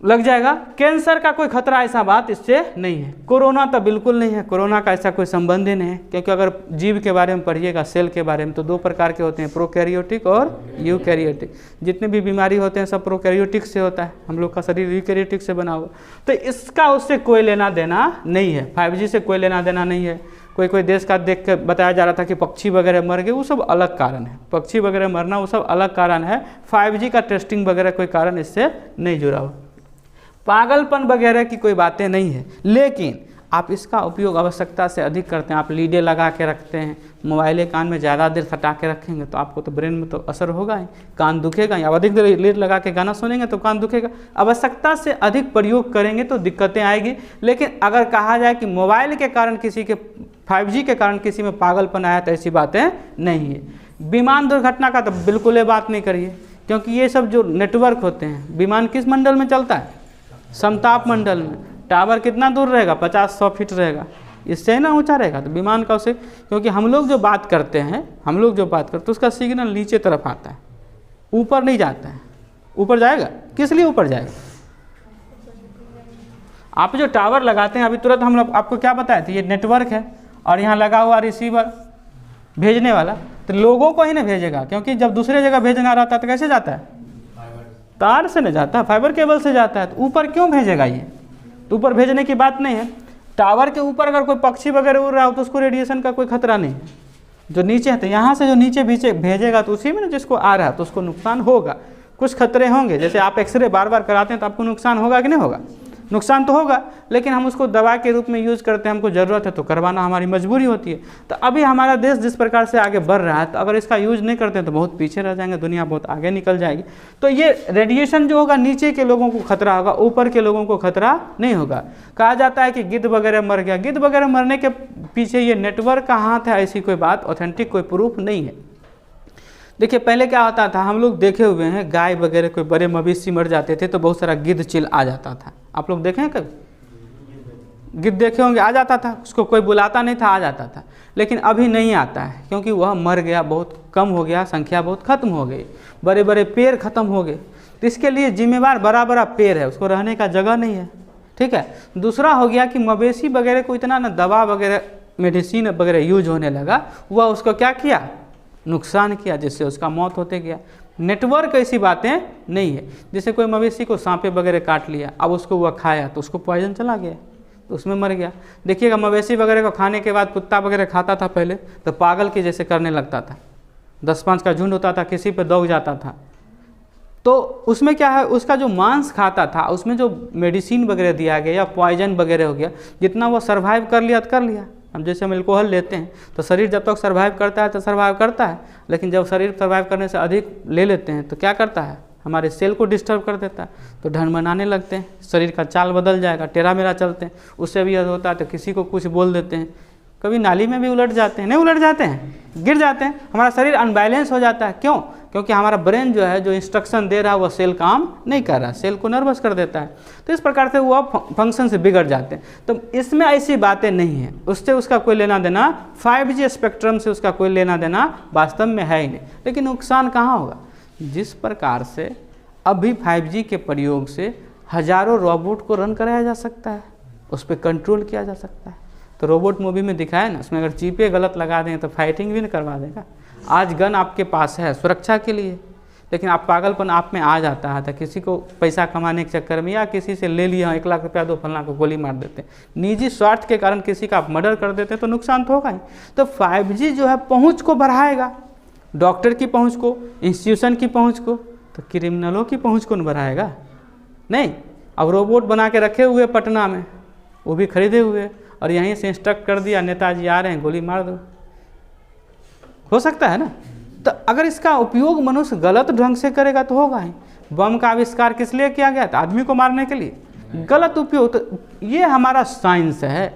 A: लग जाएगा। कैंसर का कोई खतरा ऐसा बात इससे नहीं है। कोरोना तो बिल्कुल नहीं है, कोरोना का ऐसा कोई संबंध ही नहीं है, क्योंकि अगर जीव के बारे में पढ़िएगा, सेल के बारे में, तो 2 प्रकार के होते हैं, प्रोकैरियोटिक और यूकैरियोटिक। जितने भी बीमारी होते हैं सब प्रोकैरियोटिक से होता है, हम लोग का शरीर यूकैरियोटिक से बना हुआ। तो इसका उससे कोई लेना देना नहीं है, 5G से कोई लेना देना नहीं है। कोई देश का देख के बताया जा रहा था कि पक्षी वगैरह मर गए, वो सब अलग कारण है, पक्षी वगैरह मरना वो सब अलग कारण है। 5G का टेस्टिंग वगैरह कोई कारण इससे नहीं जुड़ा हुआ, पागलपन वगैरह की कोई बातें नहीं है। लेकिन आप इसका उपयोग आवश्यकता से अधिक करते हैं, आप लीडे लगा के रखते हैं, मोबाइल कान में ज़्यादा देर सटा के रखेंगे तो आपको तो ब्रेन में तो असर होगा ही, कान दुखेगा ही। अब अधिक देर लीड लगा के गाना सुनेंगे तो कान दुखेगा। आवश्यकता से अधिक प्रयोग करेंगे तो दिक्कतें आएगी। लेकिन अगर कहा जाए कि मोबाइल के कारण किसी के, 5G के कारण किसी में पागलपन आया, तो ऐसी बातें नहीं है। विमान दुर्घटना का तो बिल्कुल बात नहीं करिए, क्योंकि ये सब जो नेटवर्क होते हैं, विमान किस मंडल में चलता है? समताप मंडल में। टावर कितना दूर रहेगा? 50-100 फीट रहेगा, इससे ना ऊंचा रहेगा तो विमान का उसे, क्योंकि हम लोग जो बात करते हैं, तो उसका सिग्नल नीचे तरफ आता है, ऊपर नहीं जाता है। ऊपर जाएगा, किस लिए ऊपर जाएगा? आप जो टावर लगाते हैं, अभी तुरंत हम लोग आपको क्या बताए थे, ये नेटवर्क है और यहाँ लगा हुआ रिसीवर भेजने वाला, तो लोगों को ही ना भेजेगा, क्योंकि जब दूसरे जगह भेजना रहता है तो कैसे जाता है? तार से नहीं जाता, फाइबर केबल से जाता है। तो ऊपर क्यों भेजेगा ये? तो ऊपर भेजने की बात नहीं है। टावर के ऊपर अगर कोई पक्षी वगैरह उड़ रहा हो तो उसको रेडिएशन का कोई खतरा नहीं है। जो नीचे है, तो यहाँ से जो नीचे भेजेगा तो उसी में ना जिसको आ रहा है तो उसको नुकसान होगा, कुछ खतरे होंगे। जैसे आप एक्सरे बार बार कराते हैं तो आपको नुकसान होगा कि नहीं होगा? नुकसान तो होगा, लेकिन हम उसको दवा के रूप में यूज़ करते हैं, हमको ज़रूरत है तो करवाना हमारी मजबूरी होती है। तो अभी हमारा देश जिस प्रकार से आगे बढ़ रहा है, तो अगर इसका यूज़ नहीं करते हैं तो बहुत पीछे रह जाएंगे, दुनिया बहुत आगे निकल जाएगी। तो ये रेडिएशन जो होगा, नीचे के लोगों को खतरा होगा, ऊपर के लोगों को खतरा नहीं होगा। कहा जाता है कि गिद्ध वगैरह मर गया, गिद्ध वगैरह मरने के पीछे ये नेटवर्क का हाथ है, ऐसी कोई बात ऑथेंटिक कोई प्रूफ नहीं है। देखिए पहले क्या होता था, हम लोग देखे हुए हैं, गाय वगैरह कोई बड़े मवेशी मर जाते थे तो बहुत सारा गिद्ध चिल आ जाता था। आप लोग देखे हैं कभी? गिद्ध देखे होंगे, आ जाता था, उसको कोई बुलाता नहीं था, आ जाता था। लेकिन अभी नहीं आता है, क्योंकि वह मर गया, बहुत कम हो गया, संख्या बहुत खत्म हो गई, बड़े बड़े पेड़ खत्म हो गए। तो इसके लिए जिम्मेवार बड़ा बड़ा पेड़ है, उसको रहने का जगह नहीं है, ठीक है। दूसरा हो गया कि मवेशी वगैरह को इतना ना दवा वगैरह, मेडिसिन वगैरह यूज होने लगा, वह उसको क्या किया? नुकसान किया, जिससे उसका मौत होते गया। नेटवर्क ऐसी बातें नहीं है। जैसे कोई मवेशी को सांपे वगैरह काट लिया, अब उसको वह खाया तो उसको पॉइजन चला गया, तो उसमें मर गया। देखिएगा मवेशी वगैरह को खाने के बाद कुत्ता वगैरह खाता था पहले, तो पागल के जैसे करने लगता था, 10-5 का झुंड होता था, किसी पे दौड़ जाता था। तो उसमें क्या है, उसका जो मांस खाता था उसमें जो मेडिसिन वगैरह दिया गया या पॉइजन वगैरह हो गया, जितना वो सर्वाइव कर लिया तो कर लिया। हम जैसे हम अल्कोहल लेते हैं तो शरीर जब तक सर्वाइव करता है तो सर्वाइव करता है, लेकिन जब शरीर सर्वाइव करने से अधिक ले लेते हैं तो क्या करता है, हमारे सेल को डिस्टर्ब कर देता है, तो ढनमनाने लगते हैं, शरीर का चाल बदल जाएगा, टेढ़ा मेढ़ा चलते हैं। उससे भी यह होता है तो किसी को कुछ बोल देते हैं, कभी नाली में भी उलट जाते हैं, नहीं उलट जाते हैं, गिर जाते हैं, हमारा शरीर अनबैलेंस हो जाता है। क्यों? क्योंकि हमारा ब्रेन जो है, जो इंस्ट्रक्शन दे रहा है, वह सेल काम नहीं कर रहा, सेल को नर्वस कर देता है। तो इस प्रकार से वह फंक्शन से बिगड़ जाते हैं। तो इसमें ऐसी बातें नहीं है, उससे उसका कोई लेना देना, 5G स्पेक्ट्रम से उसका कोई लेना देना वास्तव में है ही नहीं। लेकिन नुकसान कहाँ होगा? जिस प्रकार से अभी 5G के प्रयोग से हजारों रोबोट को रन कराया जा सकता है, उस पर कंट्रोल किया जा सकता है। तो रोबोट मूवी में दिखाया ना, उसमें अगर चीपे गलत लगा दें तो फाइटिंग भी नहीं करवा देगा। आज गन आपके पास है सुरक्षा के लिए, लेकिन आप पागलपन आप में आ जाता है, तो किसी को पैसा कमाने के चक्कर में या किसी से ले लिया 1 लाख रुपया, 2 फलना को गोली मार देते हैं, निजी स्वार्थ के कारण किसी का आप मर्डर कर देते हैं, तो नुकसान तो होगा ही। तो 5G जो है पहुँच को बढ़ाएगा, डॉक्टर की पहुँच को, इंस्टीट्यूशन की पहुँच को, तो क्रिमिनलों की पहुँच को बढ़ाएगा नहीं। अब रोबोट बना के रखे हुए पटना में, वो भी खरीदे हुए, और यहीं से इंस्ट्रक्ट कर दिया, नेताजी आ रहे हैं, गोली मार दो, हो सकता है ना। तो अगर इसका उपयोग मनुष्य गलत ढंग से करेगा तो होगा ही। बम का आविष्कार किस लिए किया गया था? आदमी को मारने के लिए। गलत उपयोग, तो ये हमारा साइंस है।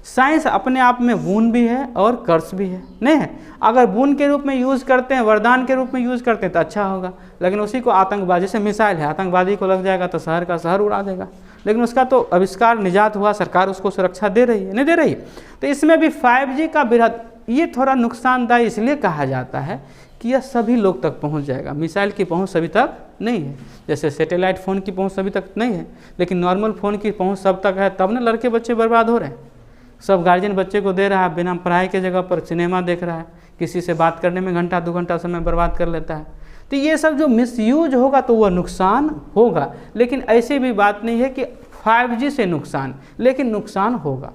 A: साइंस अपने आप में गुण भी है और कर्स भी है, नहीं है। अगर गुण के रूप में यूज़ करते हैं, वरदान के रूप में यूज़ करते हैं तो अच्छा होगा, लेकिन उसी को आतंकवादी से मिसाइल है, आतंकवादी को लग जाएगा तो शहर का शहर उड़ा देगा। लेकिन उसका तो आविष्कार निजात हुआ, सरकार उसको सुरक्षा दे रही है, नहीं दे रही। तो इसमें भी 5G का बृहद, ये थोड़ा नुकसानदायी इसलिए कहा जाता है कि यह सभी लोग तक पहुंच जाएगा। मिसाइल की पहुंच सभी तक नहीं है, जैसे सैटेलाइट फ़ोन की पहुंच सभी तक नहीं है, लेकिन नॉर्मल फ़ोन की पहुंच सब तक है, तब ना लड़के बच्चे बर्बाद हो रहे हैं। सब गार्जियन बच्चे को दे रहा है, बिना पढ़ाई के जगह पर सिनेमा देख रहा है, किसी से बात करने में घंटा 2 घंटा समय बर्बाद कर लेता है। तो ये सब जो मिसयूज होगा तो वह नुकसान होगा, लेकिन ऐसी भी बात नहीं है कि 5G से नुकसान, लेकिन नुकसान होगा।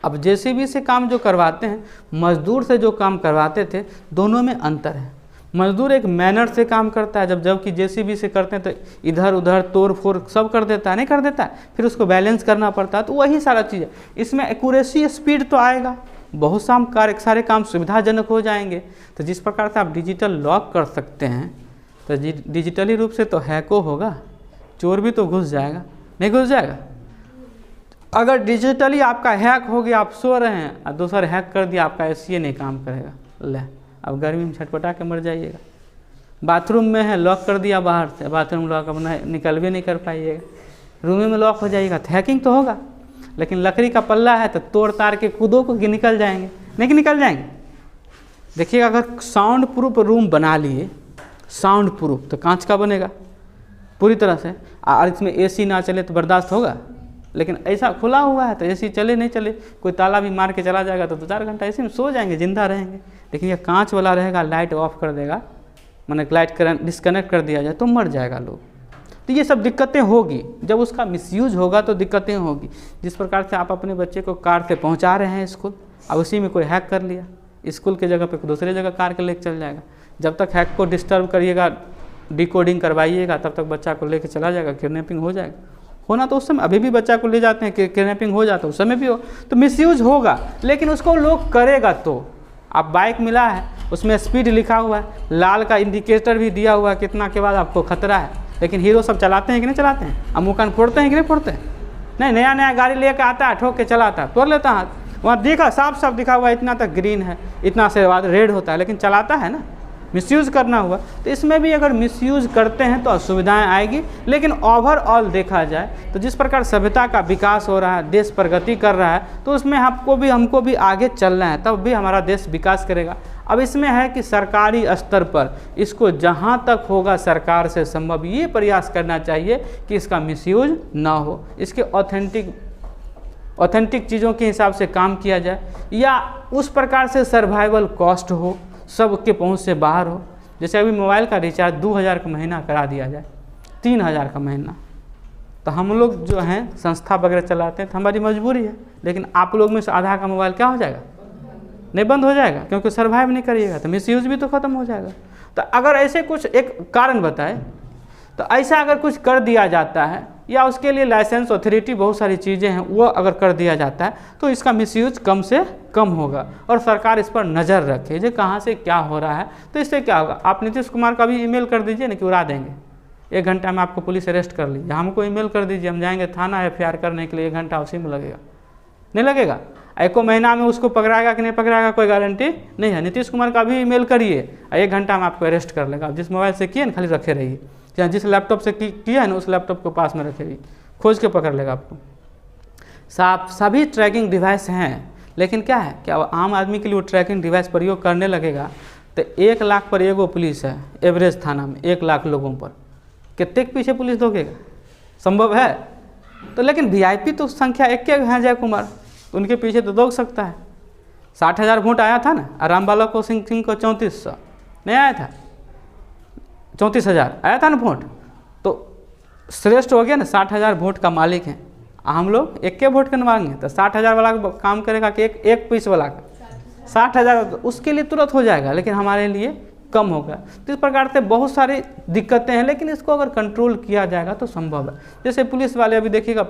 A: अब JCB से काम जो करवाते हैं, मजदूर से जो काम करवाते थे, दोनों में अंतर है। मजदूर एक मैनर से काम करता है, जबकि JCB से करते हैं तो इधर उधर तोड़ फोड़ सब कर देता है, नहीं कर देता है, फिर उसको बैलेंस करना पड़ता है। तो वही सारा चीज़ है, इसमें एक्यूरेसी स्पीड तो आएगा, बहुत सारे काम सुविधाजनक हो जाएंगे। तो जिस प्रकार से आप डिजिटल लॉक कर सकते हैं, तो डिजिटली रूप से तो हैको होगा, चोर भी तो घुस जाएगा, नहीं घुस जाएगा। अगर डिजिटली आपका हैक हो गया, आप सो रहे हैं और दूसरा हैक कर दिया, आपका AC नहीं काम करेगा, ले अब गर्मी में छटपटा के मर जाइएगा। बाथरूम में है, लॉक कर दिया बाहर से, बाथरूम लॉक अपना निकल भी नहीं कर पाइएगा, रूम में लॉक हो जाएगा, तो हैकिंग तो होगा। लेकिन लकड़ी का पल्ला है तो तोड़ तार के कूदो को निकल जाएंगे, नहीं निकल जाएंगे। देखिएगा, अगर साउंड प्रूफ रूम बना लिए, साउंड प्रूफ, तो कांच का बनेगा पूरी तरह से, और इसमें AC ना चले तो बर्दाश्त होगा। लेकिन ऐसा खुला हुआ है तो AC चले नहीं चले, कोई ताला भी मार के चला जाएगा तो 2-4 घंटा AC में सो जाएंगे, जिंदा रहेंगे। लेकिन यह कांच वाला रहेगा, लाइट ऑफ कर देगा, मैंने लाइट करंट डिस्कनेक्ट कर दिया जाए तो मर जाएगा लोग। तो ये सब दिक्कतें होगी, जब उसका मिसयूज होगा तो दिक्कतें होगी। जिस प्रकार से आप अपने बच्चे को कार से पहुंचा रहे हैं स्कूल, अब उसी में कोई हैक कर लिया, स्कूल के जगह पे दूसरे जगह कार के लेके चल जाएगा। जब तक हैक को डिस्टर्ब करिएगा, डिकोडिंग करवाइएगा, तब तक बच्चा को लेके चला जाएगा, किडनैपिंग हो जाएगा। होना तो उस समय अभी भी बच्चा को ले जाते हैं, किडनैपिंग हो जाता है, उस समय भी हो, तो मिसयूज होगा। लेकिन उसको लोग करेगा तो, आप बाइक मिला है, उसमें स्पीड लिखा हुआ है, लाल का इंडिकेटर भी दिया हुआ है, कितना के बाद आपको खतरा है। लेकिन हीरो सब चलाते हैं कि नहीं चलाते हैं, अब मुकान फोड़ते हैं कि नहीं फोड़ते हैं? नहीं, नया नया गाड़ी लेकर आता है, ठोक के चलाता है, तोड़ लेता है। वहाँ देखा साफ साफ दिखा हुआ है, इतना तक ग्रीन है, इतना से बाद रेड होता है, लेकिन चलाता है ना, मिसयूज़ करना हुआ। तो इसमें भी अगर मिसयूज़ करते हैं तो असुविधाएं आएगी। लेकिन ओवरऑल देखा जाए तो जिस प्रकार सभ्यता का विकास हो रहा है, देश प्रगति कर रहा है, तो उसमें हमको भी आगे चलना है, तब भी हमारा देश विकास करेगा। अब इसमें है कि सरकारी स्तर पर इसको जहाँ तक होगा सरकार से संभव ये प्रयास करना चाहिए कि इसका मिसयूज ना हो, इसके ऑथेंटिक चीज़ों के हिसाब से काम किया जाए, या उस प्रकार से सर्वाइवल कॉस्ट हो, सबके पहुंच से बाहर हो। जैसे अभी मोबाइल का रिचार्ज 2000 का महीना करा दिया जाए, 3000 का महीना, तो हम लोग जो हैं संस्था वगैरह चलाते हैं तो हमारी मजबूरी है। लेकिन आप लोग में से आधा का मोबाइल क्या हो जाएगा, नहीं बंद हो जाएगा, क्योंकि सर्वाइव नहीं करिएगा तो मिसयूज भी तो ख़त्म हो जाएगा। तो अगर ऐसे कुछ एक कारण बताए, तो ऐसा अगर कुछ कर दिया जाता है, या उसके लिए लाइसेंस अथॉरिटी बहुत सारी चीज़ें हैं, वो अगर कर दिया जाता है तो इसका मिसयूज कम से कम होगा, और सरकार इस पर नज़र रखे जो कहाँ से क्या हो रहा है। तो इससे क्या होगा, आप नीतीश कुमार का भी ईमेल कर दीजिए ना कि उड़ा देंगे, 1 घंटा में आपको पुलिस अरेस्ट कर लीजिए। हमको ईमेल कर दीजिए, हम जाएंगे थाना FIR करने के लिए, 1 घंटा उसी में लगेगा, नहीं लगेगा। 1 महीना में उसको पकड़ाएगा कि नहीं पकड़ाएगा कोई गारंटी नहीं है। नीतीश कुमार का भी ईमेल करिए, 1 घंटा में आपको अरेस्ट कर लेगा। जिस मोबाइल से किए ना खाली रखे रहिए, या जिस लैपटॉप से किया है ना उस लैपटॉप को पास में रखेगी, खोज के पकड़ लेगा आपको। सभी ट्रैकिंग डिवाइस हैं, लेकिन क्या है कि अब आम आदमी के लिए वो ट्रैकिंग डिवाइस प्रयोग करने लगेगा तो 1 लाख पर एगो पुलिस है एवरेज थाना में, 1 लाख लोगों पर कितने के पीछे पुलिस दोगेगा, संभव है? तो लेकिन VIP तो संख्या 1 है जय कुमार, तो उनके पीछे तो दौग सकता है। 60,000 वोट आया था ना, रामबाला को सिंह को 3400 नहीं आया था, 34,000 आया था ना वोट, तो श्रेष्ठ हो गया ना, 60,000 वोट का मालिक हैं। हम लोग 1 वोट करवाएंगे तो 60,000 वाला काम करेगा कि एक पीस वाला का 60,000 उसके लिए तुरंत हो जाएगा, लेकिन हमारे लिए कम होगा। तो इस प्रकार से बहुत सारी दिक्कतें हैं, लेकिन इसको अगर कंट्रोल किया जाएगा तो संभव है। जैसे पुलिस वाले अभी देखिएगा,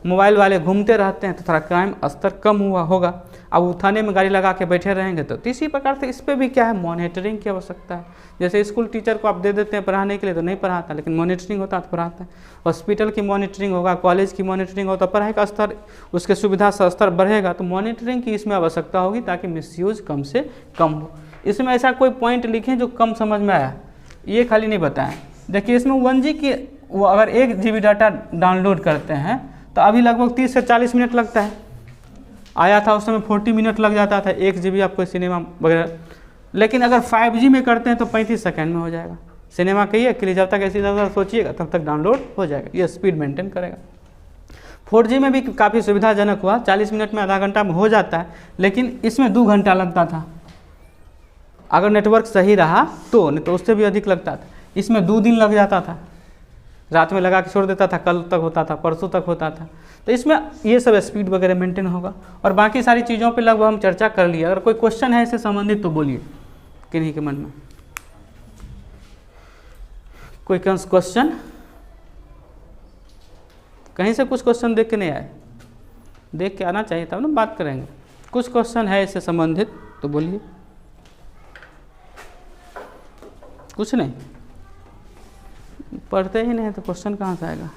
A: मोबाइल वाले घूमते रहते हैं तो थोड़ा क्राइम स्तर कम हुआ होगा। अब थाने में गाड़ी लगा के बैठे रहेंगे तो इसी प्रकार से इस पर भी क्या है, मॉनिटरिंग की आवश्यकता है। जैसे स्कूल टीचर को आप दे देते हैं पढ़ाने के लिए तो नहीं पढ़ाता, लेकिन मॉनिटरिंग होता है तो पढ़ाता है। हॉस्पिटल की मॉनिटरिंग होगा, कॉलेज की मॉनिटरिंग होगा, तो पढ़ाई का स्तर, उसके सुविधा का स्तर बढ़ेगा, तो मॉनिटरिंग की इसमें आवश्यकता होगी ताकि मिसयूज कम से कम हो। इसमें ऐसा कोई पॉइंट लिखें जो कम समझ में आया, ये खाली नहीं बताएं। देखिए इसमें 1G की वो अगर 1 GB डाटा डाउनलोड करते हैं तो अभी लगभग 30 से 40 मिनट लगता है। आया था उस समय 40 मिनट लग जाता था 1 GB आपको सिनेमा वगैरह, लेकिन अगर 5G में करते हैं तो 35 सेकंड में हो जाएगा। सिनेमा कहिए के लिए जब तक ऐसी ज़्यादा सोचिएगा तब तक डाउनलोड हो जाएगा, ये स्पीड मेंटेन करेगा। 4G में भी काफ़ी सुविधाजनक हुआ, 40 मिनट में, आधा घंटा में हो जाता है, लेकिन इसमें 2 घंटा लगता था अगर नेटवर्क सही रहा तो, नहीं तो उससे भी अधिक लगता था। इसमें 2 दिन लग जाता था, रात में लगा के छोड़ देता था, कल तक होता था, परसों तक होता था। तो इसमें ये सब स्पीड वगैरह मेंटेन होगा। और बाकी सारी चीज़ों पे लगभग हम चर्चा कर लिए। अगर कोई क्वेश्चन है इससे संबंधित तो बोलिए किन्हीं के मन में कोई क्वेश्चन। कहीं से कुछ क्वेश्चन देख के नहीं आए, देख के आना चाहिए तब ना बात करेंगे। कुछ क्वेश्चन है इससे संबंधित तो बोलिए। कुछ नहीं, पढ़ते ही नहीं तो क्वेश्चन कहाँ से आएगा।